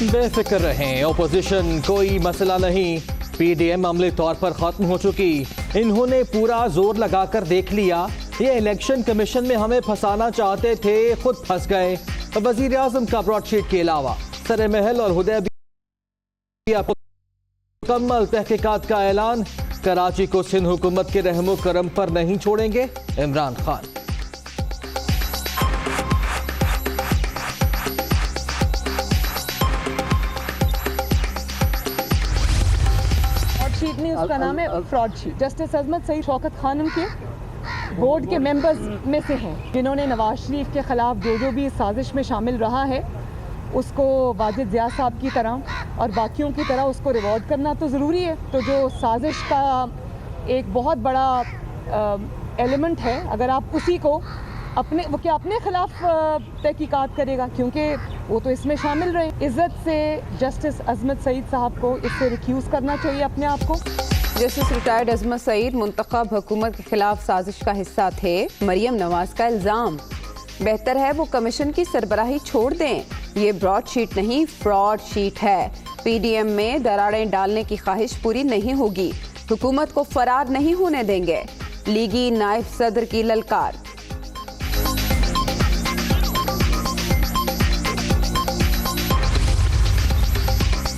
बेफिक्र रहें, ओपोजिशन कोई मसला नहीं। पीडीएम अमली तौर पर खत्म हो चुकी। इन्होंने पूरा जोर लगाकर देख लिया। ये इलेक्शन कमीशन में हमें फंसाना चाहते थे, खुद फंस गए। वजीर आजम का ब्रॉडशीट के अलावा सरे महल और हुदैबिया मुकम्मल तहकीकात का ऐलान। कराची को सिंध हुकूमत के रहमो करम पर नहीं छोड़ेंगे इमरान खान। शीट नहीं, उसका नाम है फ्रॉड शीट। जस्टिस अजमत सईद शौकत खानम के बोर्ड के मेंबर्स में से हैं, जिन्होंने नवाज शरीफ के खिलाफ जो भी साजिश में शामिल रहा है उसको वाजिद ज़िया साहब की तरह और बाकियों की तरह उसको रिवॉर्ड करना तो ज़रूरी है। तो जो साजिश का एक बहुत बड़ा एलिमेंट है, अगर आप उसी को अपने खिलाफ तहकीकात करेगा, क्योंकि वो तो इसमें शामिल रहे। इज्जत से जस्टिस अजमत सईद साहब को इससे रिक्यूज़ करना चाहिए अपने आप को। जस्टिस रिटायर्ड अजमत सईद मुंतखब हुकूमत के खिलाफ साजिश का हिस्सा थे, मरियम नवाज का इल्ज़ाम। बेहतर है वो कमीशन की सरबराही छोड़ दें। ये ब्रॉड शीट नहीं, फ्रॉड शीट है। पीडीएम में दरारें डालने की ख्वाहिश पूरी नहीं होगी। हुकूमत को फरार नहीं होने देंगे। लीगी नायब सदर की ललकार।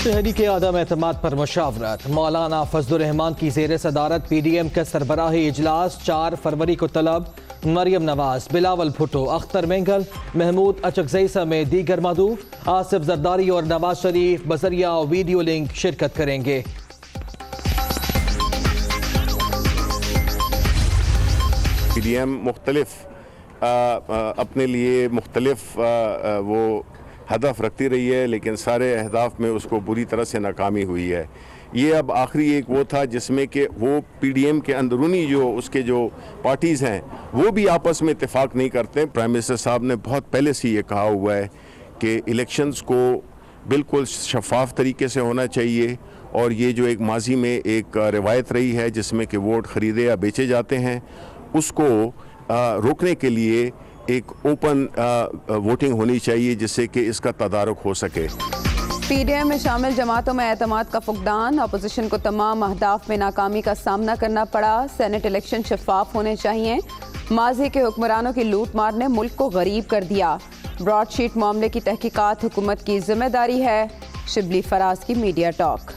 शहरी के आदम एतमाद पर मुशावरत। मौलाना फजलुर रहमान की ज़ेर सदारत पीडीएम का सरबराही इजलास 4 फरवरी को तलब। मरियम नवाज, बिलावल भुट्टो, अख्तर मेंगल, महमूद अचकजई समेत दीगर मदू, आसिफ जरदारी और नवाज शरीफ बजरिया वीडियो लिंक शिरकत करेंगे। पीडीएम मुख्तलिफ अपने लिए मुख्तलिफ वो हदफ रखती रही है, लेकिन सारे अहदाफ में उसको बुरी तरह से नाकामी हुई है। ये अब आखिरी एक वो था जिसमें कि वो पीडीएम के अंदरूनी उसके जो पार्टीज़ हैं वो भी आपस में इत्तेफाक नहीं करते। प्राइम मिनिस्टर साहब ने बहुत पहले से ये कहा हुआ है कि इलेक्शंस को बिल्कुल शफाफ तरीके से होना चाहिए, और ये जो एक माजी में एक रिवायत रही है जिसमें कि वोट ख़रीदे या बेचे जाते हैं, उसको रोकने के लिए एक ओपन वोटिंग होनी चाहिए जिससे कि इसका तदारुक हो सके। पीडीएम में शामिल जमातों में एतमाद का फुकदान। अपोजिशन को तमाम अहदाफ में नाकामी का सामना करना पड़ा। सेनेट इलेक्शन शफाफ होने चाहिए। माजी के हुक्मरानों की लूट मार ने मुल्क को गरीब कर दिया। ब्रॉडशीट मामले की तहकीकात हुकूमत की जिम्मेदारी है। शिबली फराज की मीडिया टॉक।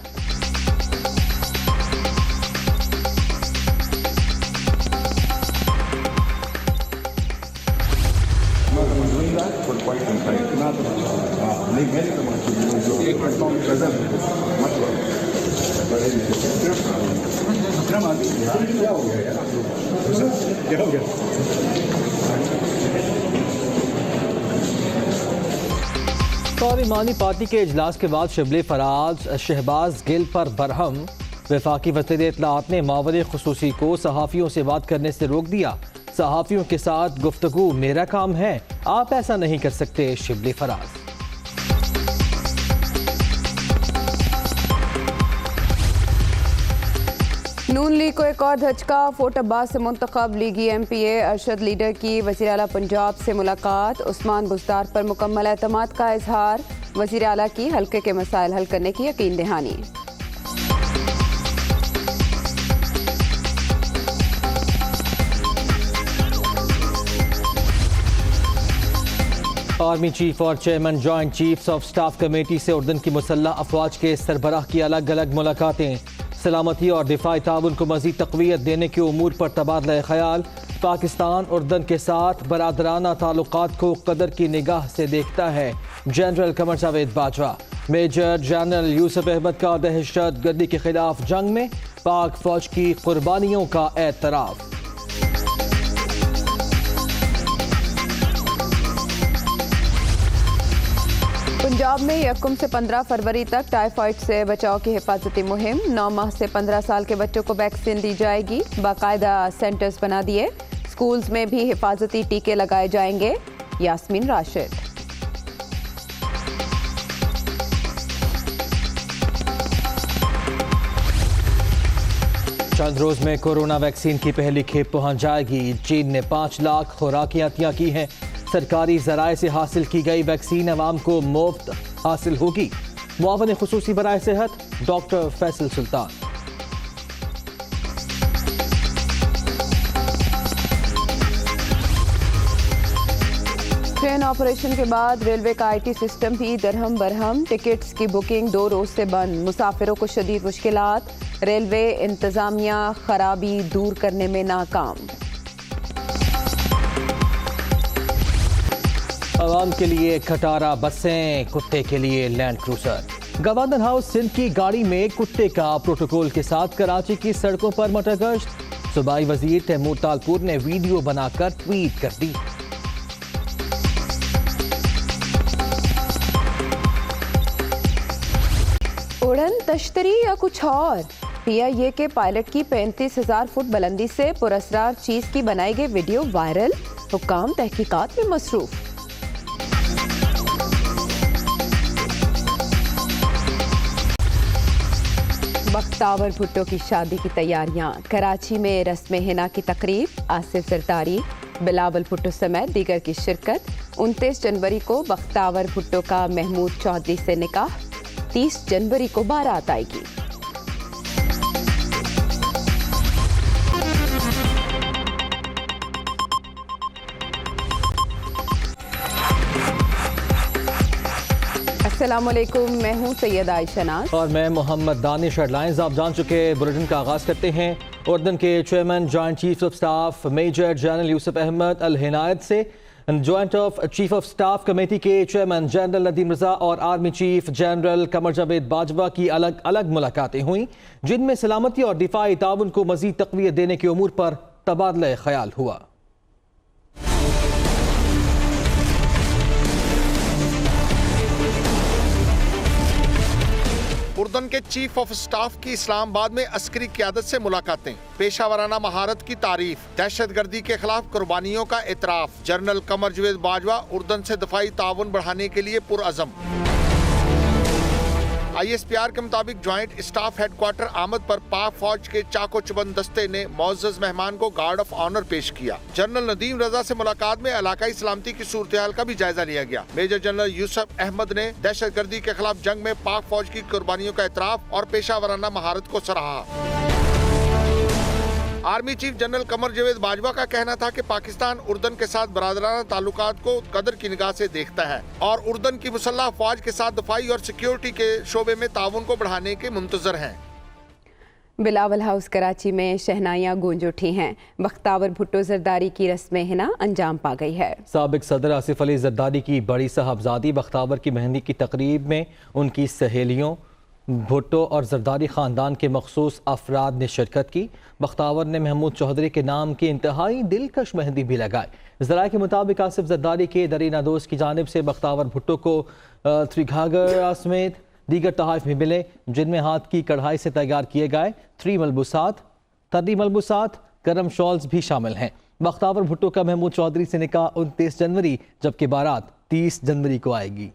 पार्लिमानी पार्टी के इजलास के बाद शिबली फराज शहबाज गिल पर बरहम। वफाकी वज़ीर इत्तलाआत ने मावरे खुसूसी को सहाफ़ियों से बात करने से रोक दिया। सहाफ़ियों के साथ गुफ्तगू मेरा काम है, आप ऐसा नहीं कर सकते। शिबली फराज। नून लीग को एक और धचका। फोर्ट अब्बास से मुंतखब लीगी एमपीए अरशद लीडर की वज़ीर आला पंजाब से मुलाकात। उस्मान बुज़दार पर मुकम्मल एतमाद का इजहार। वज़ीर आला की हल्के के मसाइल हल करने की यकीन दहानी। आर्मी चीफ और chairman joint chiefs of staff committee से उर्दन की मुसल्लह अफवाज के सरबराह की अलग अलग मुलाकातें। सलामती और दिफाई ताउन को मज़ीद तक़वियत देने के उमूर पर तबादला ख्याल। पाकिस्तान उर्दन के साथ बरादराना ताल्लुकात को कदर की निगाह से देखता है। General Qamar Javed Bajwa. Major general Yusuf Ahmad का दहशत गर्दी के खिलाफ जंग में पाक फौज की कुर्बानियों का एतराफ़। पंजाब में 1 से 15 फरवरी तक टाइफाइड से बचाव की हिफाजती मुहिम। 9 माह से 15 साल के बच्चों को वैक्सीन दी जाएगी। बाकायदा सेंटर्स बना दिए। स्कूल्स में भी हिफाजती टीके लगाए जाएंगे। यास्मीन राशिद। चंद रोज में कोरोना वैक्सीन की पहली खेप पहुंच जाएगी। चीन ने 5 लाख खुराकियां अतिया की हैं। सरकारी जराए से हासिल की गई वैक्सीन अवाम को मुफ्त हासिल होगी। मुआवन खुसूसी बराए सेहत डॉक्टर फैसल सुल्तान। ट्रेन ऑपरेशन के बाद रेलवे का आईटी सिस्टम भी दरहम बरहम। टिकट्स की बुकिंग 2 रोज से बंद। मुसाफिरों को शदीद मुश्किलात। रेलवे इंतजामिया खराबी दूर करने में नाकाम। आवाम के लिए खटारा बसें, कुत्ते के लिए land cruiser. Governor house Sindh की गाड़ी में कुत्ते का प्रोटोकॉल के साथ कराची की सड़कों पर मटरगश्त। सूबाई वजीर तैमूर तालपुर ने वीडियो बनाकर ट्वीट कर दी। उड़न तश्तरी या कुछ और? PIA के पायलट की 35,000 फुट बुलंदी से पुरअसरार चीज की बनाई गई वीडियो वायरल। हुक्काम तहकीकात में मसरूफ। बख्तावर भुट्टो की शादी की तैयारियां। कराची में रस्म हिना की तकरीब। आसिफ जरदारी, बिलावल भुट्टो समेत दीगर की शिरकत। 29 जनवरी को बख्तावर भुट्टो का महमूद चौधरी से निकाह। 30 जनवरी को बारात आएगी। अस्सलाम वालेकुम, मैं हूं सैयद आयशा नाज और मैं मोहम्मद दानिश। हेडलाइंस आप जान चुके। बुलेटिन का आगाज करते हैं उर्दन के chairman joint chief of staff major general Yusuf Ahmed Al Hunaiti से। Joint of chief of staff committee के चेयरमैन जनरल नदीम रजा और army chief general Qamar Javed Bajwa की अलग अलग मुलाकातें हुई, जिनमें सलामती और दिफाई ताउन को मजीद तक़वियत देने के उमूर पर तबादला ख्याल हुआ। उर्दन के चीफ ऑफ स्टाफ की इस्लामाबाद में अस्करी क़यादत से मुलाकातें। पेशावराना महारत की तारीफ। दहशतगर्दी के खिलाफ कुर्बानियों का एतराफ़। जनरल कमर जावेद बाजवा उर्दन से दफाई ताउन बढ़ाने के लिए पुरअज़म। ISPR के मुताबिक ज्वाइंट स्टाफ हेडक्वार्टर आमद पर पाक फौज के चाको चुबंद दस्ते ने मुअज़्ज़ज़ मेहमान को गार्ड ऑफ ऑनर पेश किया। जनरल नदीम रजा से मुलाकात में इलाकाई सलामती की सूरत हाल का भी जायजा लिया गया। मेजर जनरल यूसुफ अहमद ने दहशतगर्दी के खिलाफ जंग में पाक फौज की कुर्बानियों का एतराफ़ और पेशावराना महारत को सराहा। Army chief general Qamar Javed Bajwa का कहना था कि पाकिस्तान उर्दन के साथ बरादराना ताल्लुकात को कदर की निगाह से देखता है और उर्दन की मुसल्लह अफवाज के साथ दफाई और सिक्योरिटी के शोबे में ताउन को बढ़ाने के मुंतजर हैं। बिलावल हाउस कराची में शहनाइयाँ गूंज उठी हैं। बख्तावर भुट्टो जरदारी की रस्म हिना अंजाम पा गई है। साबिक सदर आसिफ अली जरदारी की बड़ी साहबजादी बख्तावर की मेहंदी की तकरीब में उनकी सहेलियों भुट्टो और जरदारी ख़ानदान के मखसूस अफराद ने शिरकत की। बख्तावर ने महमूद चौधरी के नाम की इंतहाई दिलकश मेहंदी भी लगाई। ज़राए के मुताबिक आसिफ जरदारी के दरीना दोस्त की जानिब से बख्तावर भुट्टो को 3 घाघरा समेत दीगर तोहफ़े भी मिले, जिनमें हाथ की कढ़ाई से तैयार किए गए 3 मलबूसात, तर्री मलबूसात, गर्म शॉल्स भी शामिल हैं। बख्तावर भुट्टो का महमूद चौधरी से निकाह 29 जनवरी जबकि बारात 30 जनवरी को आएगी।